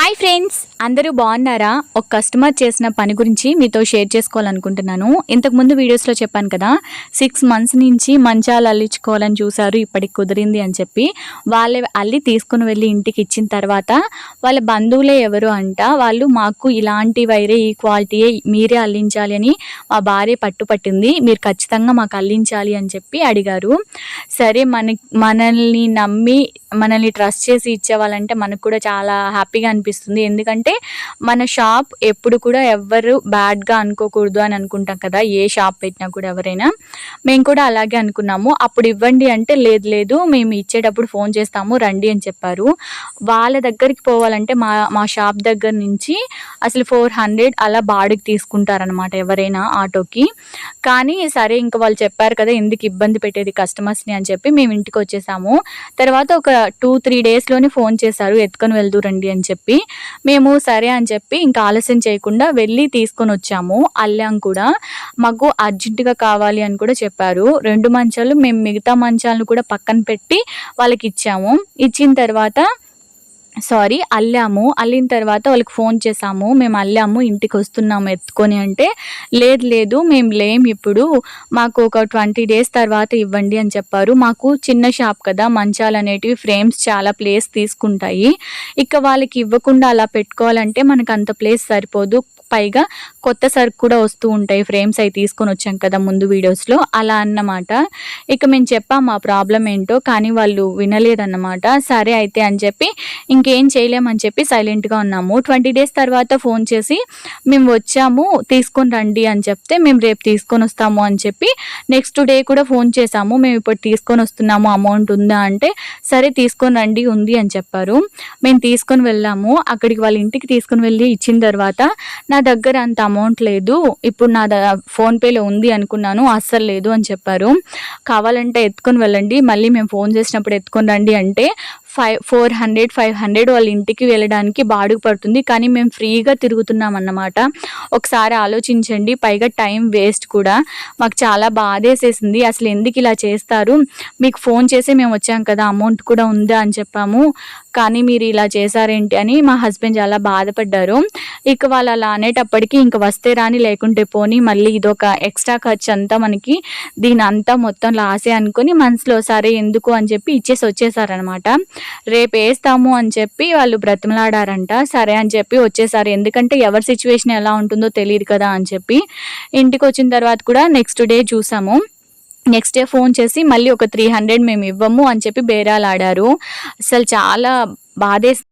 Hi friends, అందరూ బాగున్నారా? ఒక కస్టమర్ చేసిన పని గురించి మీతో షేర్ చేసుకోవాలనుకుంటున్నాను. ఇంతకుముందు వీడియోస్లో చెప్పాను కదా, 6 months నుంచి మంచాలు అల్లించుకోవాలని చూశారు, ఇప్పటికి కుదిరింది అని చెప్పి. వాళ్ళే అల్లి తీసుకుని వెళ్ళి ఇంటికి ఇచ్చిన తర్వాత వాళ్ళ బంధువులే ఎవరు అంట, వాళ్ళు మాకు ఇలాంటి వైరే ఈ క్వాలిటీయే మీరే అల్లించాలి అని మా భార్య పట్టుపట్టింది, మీరు ఖచ్చితంగా మాకు అల్లించాలి అని చెప్పి అడిగారు. సరే, మనల్ని నమ్మి మనల్ని ట్రస్ట్ చేసి ఇచ్చేవాళ్ళంటే మనకు కూడా చాలా హ్యాపీగా అనిపిస్తుంది. ఎందుకంటే మన షాప్ ఎప్పుడు కూడా ఎవ్వరు బ్యాడ్గా అనుకోకూడదు అని అనుకుంటాం కదా, ఏ షాప్ పెట్టినా కూడా ఎవరైనా. మేము కూడా అలాగే అనుకున్నాము. అప్పుడు ఇవ్వండి అంటే లేదు మేము ఇచ్చేటప్పుడు ఫోన్ చేస్తాము రండి అని చెప్పారు. వాళ్ళ దగ్గరికి పోవాలంటే మా షాప్ దగ్గర నుంచి అసలు 400 అలా బాడుగు తీసుకుంటారనమాట ఎవరైనా ఆటోకి. కానీ సరే, ఇంకా వాళ్ళు చెప్పారు కదా ఎందుకు ఇబ్బంది పెట్టేది కస్టమర్స్ని అని చెప్పి మేము ఇంటికి వచ్చేసాము. తర్వాత ఒక 2-3 డేస్లోనే ఫోన్ చేశారు, ఎత్తుకొని వెళ్తూ రండి అని చెప్పి. మేము సరే అని చెప్పి ఇంకా ఆలస్యం చేయకుండా వెళ్ళి తీసుకొని వచ్చాము. అల్లాం కూడా. మాకు అర్జెంటుగా కావాలి అని కూడా చెప్పారు. 2 మంచాలు మేము మిగతా మంచాలను కూడా పక్కన పెట్టి వాళ్ళకి ఇచ్చాము. ఇచ్చిన తర్వాత అల్లాము. అల్లిన తర్వాత వాళ్ళకి ఫోన్ చేసాము, మేము అల్లాము ఇంటికి వస్తున్నాము ఎత్తుకొని అంటే, లేదు మేము లేము ఇప్పుడు, మాకు ఒక 20 days తర్వాత ఇవ్వండి అని చెప్పారు. మాకు చిన్న షాప్ కదా, మంచాలు అనేటివి ఫ్రేమ్స్ చాలా ప్లేస్ తీసుకుంటాయి. ఇక వాళ్ళకి ఇవ్వకుండా అలా పెట్టుకోవాలంటే మనకు అంత ప్లేస్ సరిపోదు. పైగా కొత్త సరుకు కూడా వస్తూ ఉంటాయి, ఫ్రేమ్స్ అవి తీసుకొని వచ్చాం కదా ముందు వీడియోస్లో, అలా అన్నమాట. ఇక మేము చెప్పాం మా ప్రాబ్లం ఏంటో, కానీ వాళ్ళు వినలేదన్నమాట. సరే అయితే అని చెప్పి ఇంకేం చేయలేమని చెప్పి సైలెంట్గా ఉన్నాము. 20 days తర్వాత ఫోన్ చేసి మేము వచ్చాము తీసుకొని రండి అని చెప్తే, మేము రేపు తీసుకొని వస్తాము అని చెప్పి నెక్స్ట్ డే కూడా ఫోన్ చేసాము, మేము ఇప్పుడు తీసుకొని వస్తున్నాము అమౌంట్ ఉందా అంటే, సరే తీసుకొని రండి ఉంది అని చెప్పారు. మేము తీసుకొని వెళ్ళాము. అక్కడికి వాళ్ళ ఇంటికి తీసుకొని వెళ్ళి ఇచ్చిన తర్వాత, నా దగ్గర అంత అమౌంట్ లేదు, ఇప్పుడు నా ఫోన్పేలో ఉంది అనుకున్నాను, అస్సలు లేదు అని చెప్పారు. కావాలంటే ఎత్తుకొని వెళ్ళండి, మళ్ళీ మేము ఫోన్ చేసినప్పుడు ఎత్తుకొని రండి అంటే 400-500 వాళ్ళ ఇంటికి వెళ్ళడానికి బాడుగు పడుతుంది. కానీ మేము ఫ్రీగా తిరుగుతున్నాం అన్నమాట. ఒకసారి ఆలోచించండి. పైగా టైం వేస్ట్ కూడా. మాకు చాలా బాధేసేసింది. అసలు ఎందుకు ఇలా చేస్తారు, మీకు ఫోన్ చేసి మేము వచ్చాం కదా, అమౌంట్ కూడా ఉందా అని చెప్పాము, కానీ మీరు ఇలా చేశారేంటి అని మా హస్బెండ్ చాలా బాధపడ్డారు. ఇక వాళ్ళు అలా అనేటప్పటికీ ఇంక వస్తే రాని లేకుంటే పోని, మళ్ళీ ఇదొక ఎక్స్ట్రా ఖర్చు అంతా మనకి, దీని అంతా మొత్తం లాసే అనుకుని మనసులో సరే ఎందుకు అని చెప్పి ఇచ్చేసి వచ్చేసారనమాట. రేపు వేస్తాము అని చెప్పి వాళ్ళు బ్రతిమలాడారంట. సరే అని చెప్పి వచ్చేసారు, ఎందుకంటే ఎవరి సిచ్యువేషన్ ఎలా ఉంటుందో తెలియదు కదా అని చెప్పి. ఇంటికి వచ్చిన తర్వాత కూడా నెక్స్ట్ డే చూసాము. నెక్స్ట్ డే ఫోన్ చేసి మళ్ళీ ఒక 300 మేము ఇవ్వము అని చెప్పి బేరాలు ఆడారు. అసలు చాలా బాధేస్తుంది.